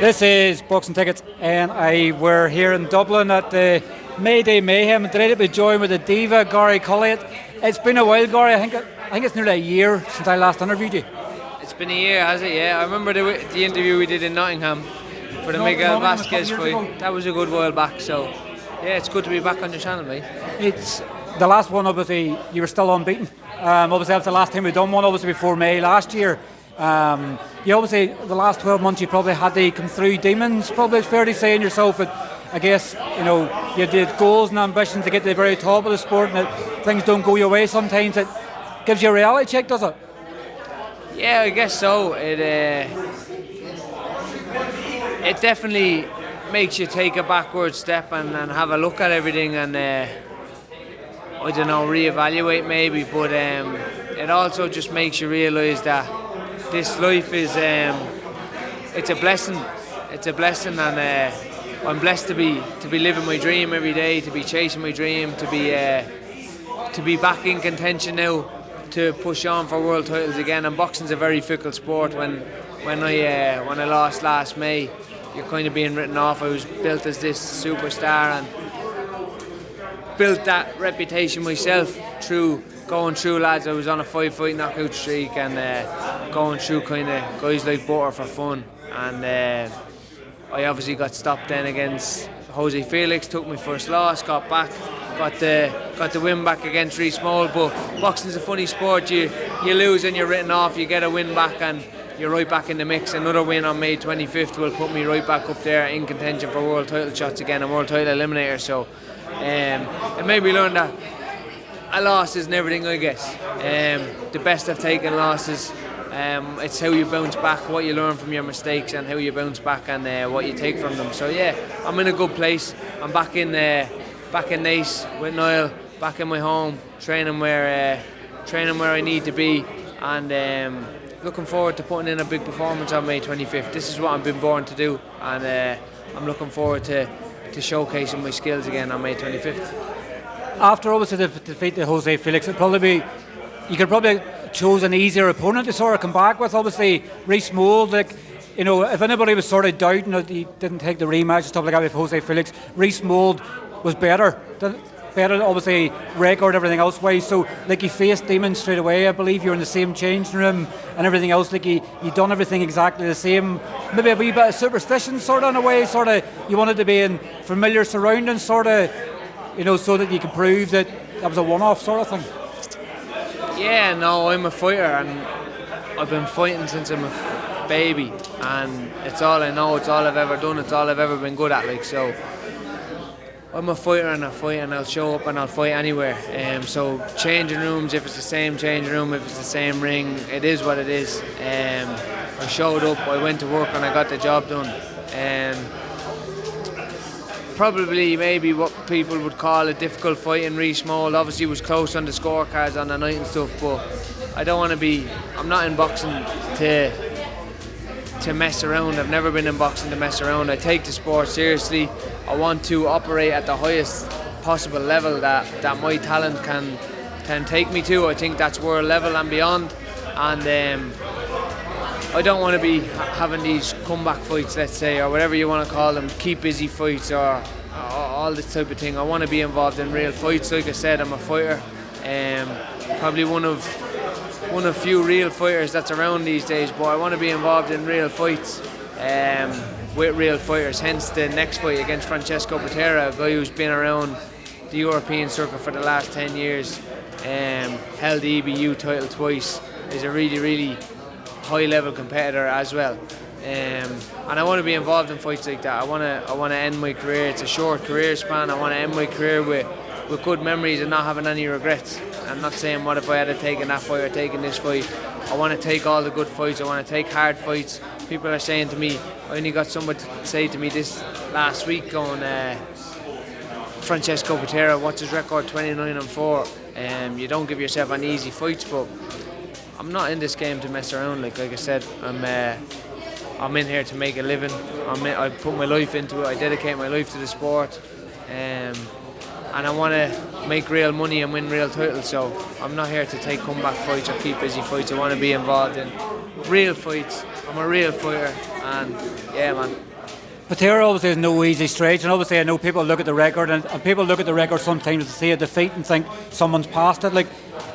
This is Boxing Tickets, and we're here in Dublin at the May Day Mayhem. I'm delighted to be joined with the diva, Cully. It's been a while, Gary. I think it's nearly a year since I last interviewed you. It's been a year, has it? Yeah, I remember the interview we did in Nottingham for the Miguel Vasquez fight. That was a good while back, so yeah, it's good to be back on your channel, mate. It's the last one, obviously, you were still unbeaten. Obviously, that's the last time we've done one, obviously, before May last year. You obviously, the last 12 months, you probably had to come through demons, probably it's fair to say in yourself, but I guess, you did goals and ambitions to get to the very top of the sport, and that things don't go your way sometimes. It gives you a reality check, does it? Yeah, I guess so. It definitely makes you take a backward step and have a look at everything and, I don't know, reevaluate maybe, but it also just makes you realise that this life is, it's a blessing. It's a blessing, and I'm blessed to be living my dream every day, to be chasing my dream, to be back in contention now, to push on for world titles again. And boxing's a very fickle sport. When I lost last May, you're kind of being written off. I was built as this superstar and built that reputation myself through going through lads. I was on a 5-fight knockout streak and going through kind of guys like Butter for fun, and I obviously got stopped then against Jose Felix, took my first loss, got back, got the win back against Reece Small. But boxing's a funny sport. You lose and you're written off, you get a win back and you're right back in the mix. Another win on May 25th will put me right back up there in contention for world title shots again and world title eliminator. So it made me learn that a loss isn't everything, I guess. The best have taken losses. It's how you bounce back, what you learn from your mistakes, and how you bounce back and what you take from them. So yeah, I'm in a good place. I'm back in Nice with Niall, back in my home, training where I need to be, and looking forward to putting in a big performance on May 25th. This is what I've been born to do, and I'm looking forward to showcasing my skills again on May 25th. After obviously the defeat to Jose Felix, you could probably chose an easier opponent to sort of come back with. Obviously, Reece Mould, if anybody was sort of doubting that he didn't take the rematch and stuff like that with Jose Felix, Reece Mould was better, obviously, record, everything else wise. So, he faced demons straight away. I believe you're in the same changing room and everything else. You done everything exactly the same. Maybe a wee bit of superstition, sort of in a way. Sort of, you wanted to be in familiar surroundings, sort of, so that you could prove that was a one-off sort of thing. Yeah, no, I'm a fighter, and I've been fighting since I'm a baby, and it's all I know, it's all I've ever done, it's all I've ever been good at. So I'm a fighter, and I fight, and I'll show up and I'll fight anywhere. So changing rooms, if it's the same changing room, if it's the same ring, it is what it is. I showed up, I went to work, and I got the job done. Probably maybe what people would call a difficult fight in Reece Mould. Obviously it was close on the scorecards on the night and stuff, but I'm not in boxing to mess around. I've never been in boxing to mess around. I take the sport seriously. I want to operate at the highest possible level that my talent can take me to. I think that's world level and beyond, and I don't want to be having these comeback fights, let's say, or whatever you want to call them, keep busy fights or all this type of thing. I want to be involved in real fights. Like I said, I'm a fighter. Probably one of few real fighters that's around these days, but I want to be involved in real fights with real fighters. Hence the next fight against Francesco, a guy who's been around the European circuit for the last 10 years, held the EBU title twice, is a really, really high level competitor as well. And I want to be involved in fights like that. I want to end my career. It's a short career span. I want to end my career with good memories and not having any regrets. I'm not saying what if I had taken that fight or taken this fight. I want to take all the good fights. I want to take hard fights. People are saying to me, I only got someone to say to me this last week going, Francesco Patera, what's his record? 29-4. You don't give yourself any easy fights, but I'm not in this game to mess around. Like I said, I'm in here to make a living. I put my life into it. I dedicate my life to the sport, and I want to make real money and win real titles. So I'm not here to take comeback fights or keep busy fights. I want to be involved in real fights. I'm a real fighter, and yeah, man, Patera obviously is no easy stretch, and obviously I know people look at the record, and people look at the record sometimes to see a defeat and think someone's passed it. Like,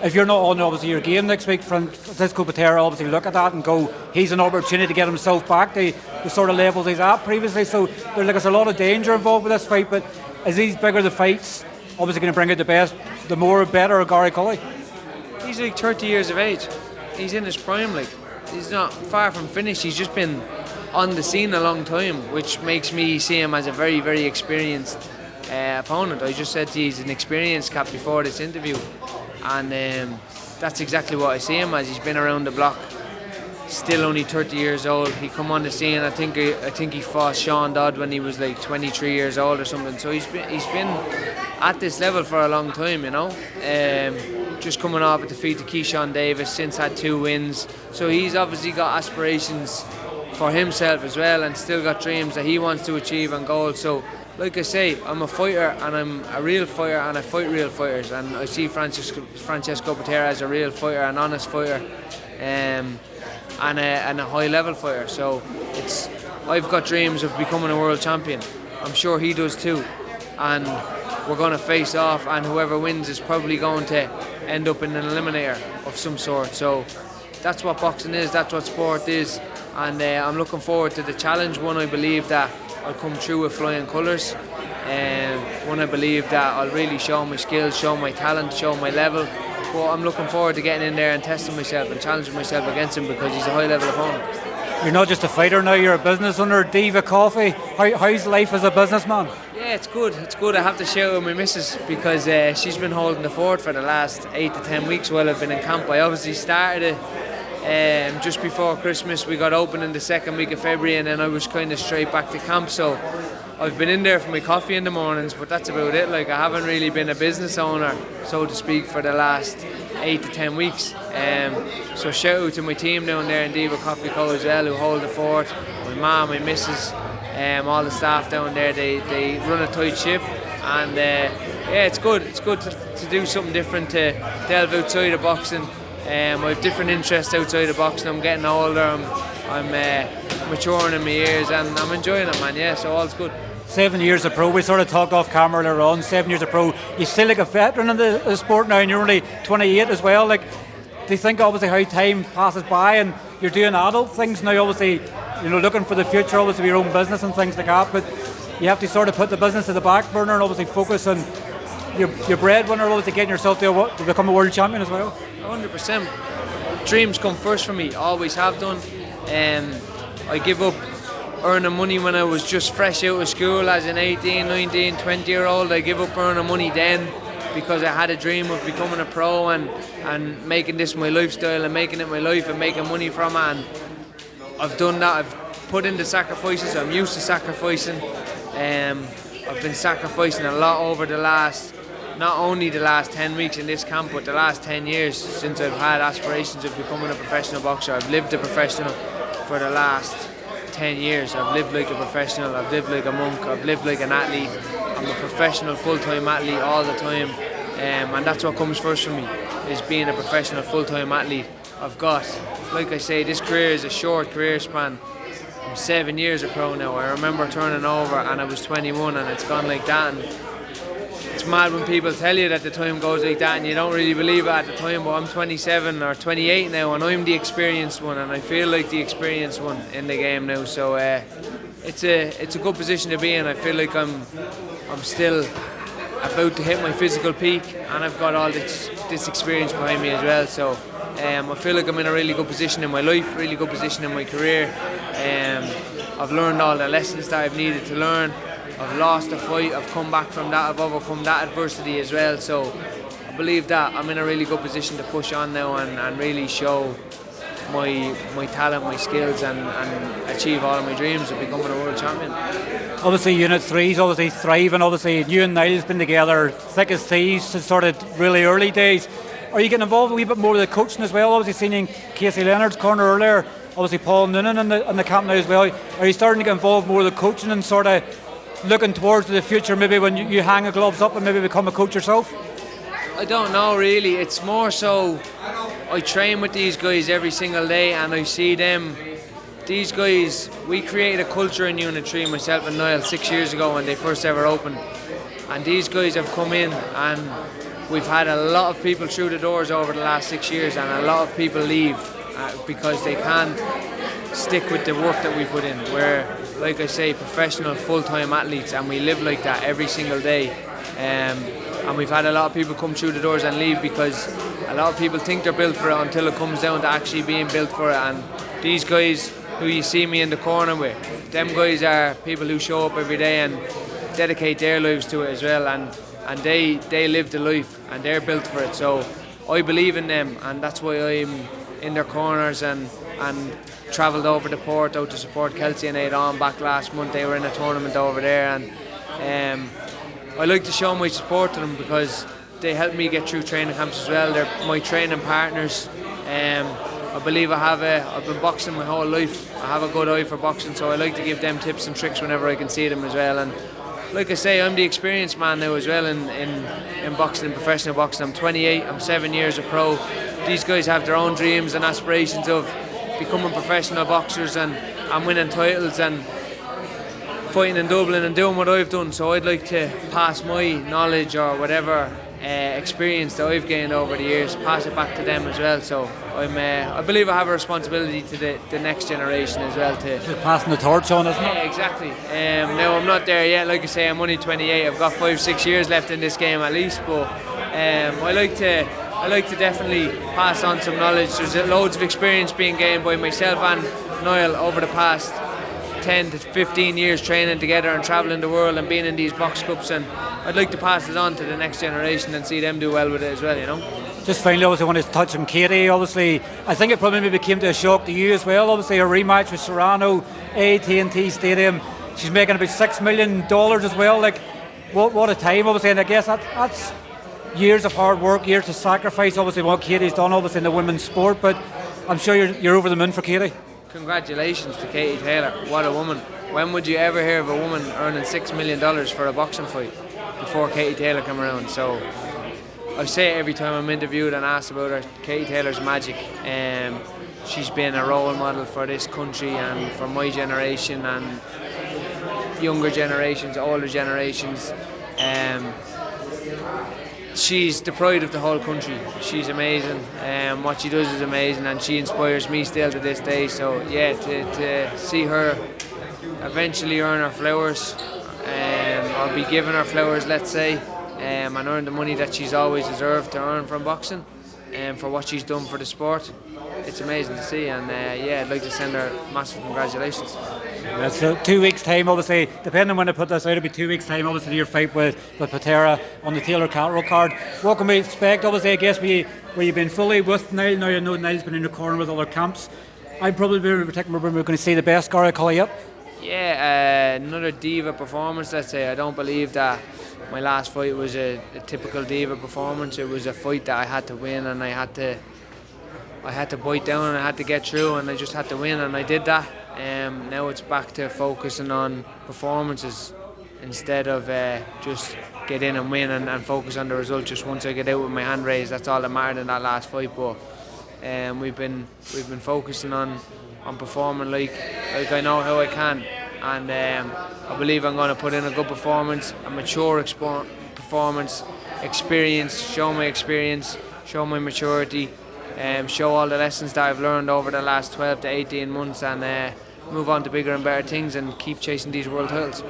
if you're not on obviously your game next week, Francesco Patera obviously look at that and go, he's an opportunity to get himself back to the sort of levels he's at previously. So there's a lot of danger involved with this fight, but as these bigger the fights, obviously going to bring out the best, the more better Gary Cully. He's like 30 years of age. He's in his prime, like. He's not far from finished. He's just been on the scene a long time, which makes me see him as a very, very experienced opponent. I just said he's an experienced cap before this interview, and that's exactly what I see him as. He's been around the block, still only 30 years old. He come on the scene. I think he fought Sean Dodd when he was like 23 years old or something. So he's been at this level for a long time, you know. Just coming off a defeat to Keyshawn Davis, since had 2 wins. So he's obviously got aspirations for himself as well, and still got dreams that he wants to achieve and goals. So, like I say, I'm a fighter, and I'm a real fighter, and I fight real fighters. And I see Francesco Patera as a real fighter, an honest fighter, and a high level fighter. So I've got dreams of becoming a world champion. I'm sure he does too, and we're going to face off, and whoever wins is probably going to end up in an eliminator of some sort. So that's what boxing is, that's what sport is, and I'm looking forward to the challenge. One, I believe that I'll come through with flying colours, one, I believe that I'll really show my skills, show my talent, show my level. But I'm looking forward to getting in there and testing myself and challenging myself against him, because he's a high level opponent. You're not just a fighter now, you're a business owner, Diva Coffee. How's life as a businessman? Yeah, it's good. It's good. I have to shout out my missus, because she's been holding the fort for the last 8 to 10 weeks while I've been in camp. I obviously started it just before Christmas. We got open in the 2nd week of February, and then I was kind of straight back to camp. So I've been in there for my coffee in the mornings, but that's about it. Like, I haven't really been a business owner, so to speak, for the last 8 to 10 weeks. So shout out to my team down there in Diva Coffee Co as well, who hold the fort. My mum, my missus, all the staff down there, they run a tight ship, and yeah, it's good. It's good to do something different, to delve outside of boxing. I have different interests outside of boxing. I'm getting older, I'm maturing in my years, and I'm enjoying it, man. Yeah, so all's good. 7 years of pro, we sort of talked off camera earlier on, 7 years of pro. You're still like a veteran in the sport now, and you're only 28 as well. Like, do you think obviously how time passes by and you're doing adult things now, obviously, you know, looking for the future, obviously your own business and things like that, but you have to sort of put the business to the back burner and obviously focus on your breadwinner, obviously getting yourself to become a world champion as well? 100%. Dreams come first for me, always have done. I give up earning money when I was just fresh out of school as an 18, 19, 20 year old. I give up earning money then because I had a dream of becoming a pro and making this my lifestyle and making it my life and making money from it, and I've done that. I've put in the sacrifices. I'm used to sacrificing. I've been sacrificing a lot over the last, not only the last 10 weeks in this camp, but the last 10 years since I've had aspirations of becoming a professional boxer. I've lived a professional for the last 10 years. I've lived like a professional, I've lived like a monk, I've lived like an athlete. I'm a professional full-time athlete all the time, and that's what comes first for me, is being a professional full-time athlete. I've got, like I say, this career is a short career span. I'm 7 years a pro now. I remember turning over and I was 21, and it's gone like that. And it's mad when people tell you that the time goes like that and you don't really believe it at the time, but I'm 27 or 28 now, and I'm the experienced one, and I feel like the experienced one in the game now. So it's a good position to be in. I feel like I'm still about to hit my physical peak, and I've got all this experience behind me as well. So I feel like I'm in a really good position in my life, really good position in my career. I've learned all the lessons that I've needed to learn. I've lost a fight, I've come back from that, I've overcome that adversity as well. So I believe that I'm in a really good position to push on now and really show my talent, my skills, and achieve all of my dreams of becoming a world champion. Obviously Unit 3's obviously thriving. Obviously you and Niall's been together thick as thieves since sort of really early days. Are you getting involved a wee bit more with the coaching as well? Obviously seen in Casey Leonard's corner earlier, obviously Paul Noonan in the camp now as well. Are you starting to get involved more with the coaching and sort of looking towards the future, maybe when you hang the gloves up and maybe become a coach yourself? I don't know really. It's more so I train with these guys every single day, and I see them these guys, we created a culture in Unit 3, myself and Niall, 6 years ago when they first ever opened. And these guys have come in, and we've had a lot of people through the doors over the last 6 years, and a lot of people leave because they can't stick with the work that we put in. We're, like I say, professional full-time athletes, and we live like that every single day. And we've had a lot of people come through the doors and leave because a lot of people think they're built for it until it comes down to actually being built for it. And these guys who you see me in the corner with, them guys are people who show up every day and dedicate their lives to it as well, and they live the life and they're built for it. So I believe in them, and that's why I'm in their corners and travelled over the port out to support Kelsey and Aidan back last month. They were in a tournament over there, and I like to show my support to them because they helped me get through training camps as well. They're my training partners. I believe I've been boxing my whole life. I have a good eye for boxing, so I like to give them tips and tricks whenever I can see them as well. And like I say, I'm the experienced man now as well in boxing, in professional boxing. I'm 28, I'm 7 years a pro. These guys have their own dreams and aspirations of becoming professional boxers and winning titles and fighting in Dublin and doing what I've done. So I'd like to pass my knowledge or whatever experience that I've gained over the years, pass it back to them as well. So I believe I have a responsibility to the next generation as well. Just passing the torch on, isn't it? Yeah, exactly. Now I'm not there yet. Like I say, I'm only 28. I've got 5-6 years left in this game at least. But I like to definitely pass on some knowledge. There's loads of experience being gained by myself and Niall over the past 10 to 15 years training together and travelling the world and being in these box cups, and I'd like to pass it on to the next generation and see them do well with it as well, you know. Just finally, obviously, I want to touch on Katie. Obviously, I think it probably maybe came to a shock to you as well. Obviously, a rematch with Serrano, AT&T Stadium. She's making about $6 million as well. Like, what a time, obviously, and I guess that's years of hard work, years of sacrifice, obviously, what Katie's done, obviously, in the women's sport, but I'm sure you're over the moon for Katie. Congratulations to Katie Taylor. What a woman. When would you ever hear of a woman earning $6 million for a boxing fight before Katie Taylor came around? So I say it every time I'm interviewed and asked about her. Katie Taylor's magic. She's been a role model for this country and for my generation and younger generations, older generations. She's the pride of the whole country. She's amazing. What she does is amazing, and she inspires me still to this day. So yeah, to see her eventually earn her flowers, or be given her flowers, let's say, and earn the money that she's always deserved to earn from boxing, and for what she's done for the sport, it's amazing to see. And yeah, I'd like to send her massive congratulations. That's 2 weeks' time, obviously, depending on when I put this out, it'll be 2 weeks' time, obviously, to your fight with patera on the Taylor Catterall card. What can we expect? Obviously, I guess where you've been fully with Niall. Now you know Niall's been in the corner with other camps. I'd probably be we're going to see the best guy, Cully, up. Yeah, another diva performance, let's say. I don't believe that my last fight was a typical diva performance. It was a fight that I had to win, and I had to bite down, and I had to get through, and I just had to win, and I did that. Now it's back to focusing on performances instead of just get in and win and focus on the result. Just once I get out with my hand raised, that's all that mattered in that last fight. But we've been focusing on performing like I know how I can, and I believe I'm going to put in a good performance, a mature performance, show my experience, show my maturity, show all the lessons that I've learned over the last 12 to 18 months, and move on to bigger and better things and keep chasing these world titles.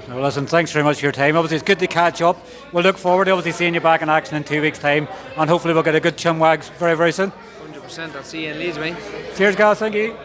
Well, listen, thanks very much for your time. Obviously, it's good to catch up. We'll look forward to obviously seeing you back in action in 2 weeks' time, and hopefully we'll get a good chin wag very, very soon. 100%. I'll see you in Leeds, mate. Cheers, guys. Thank you.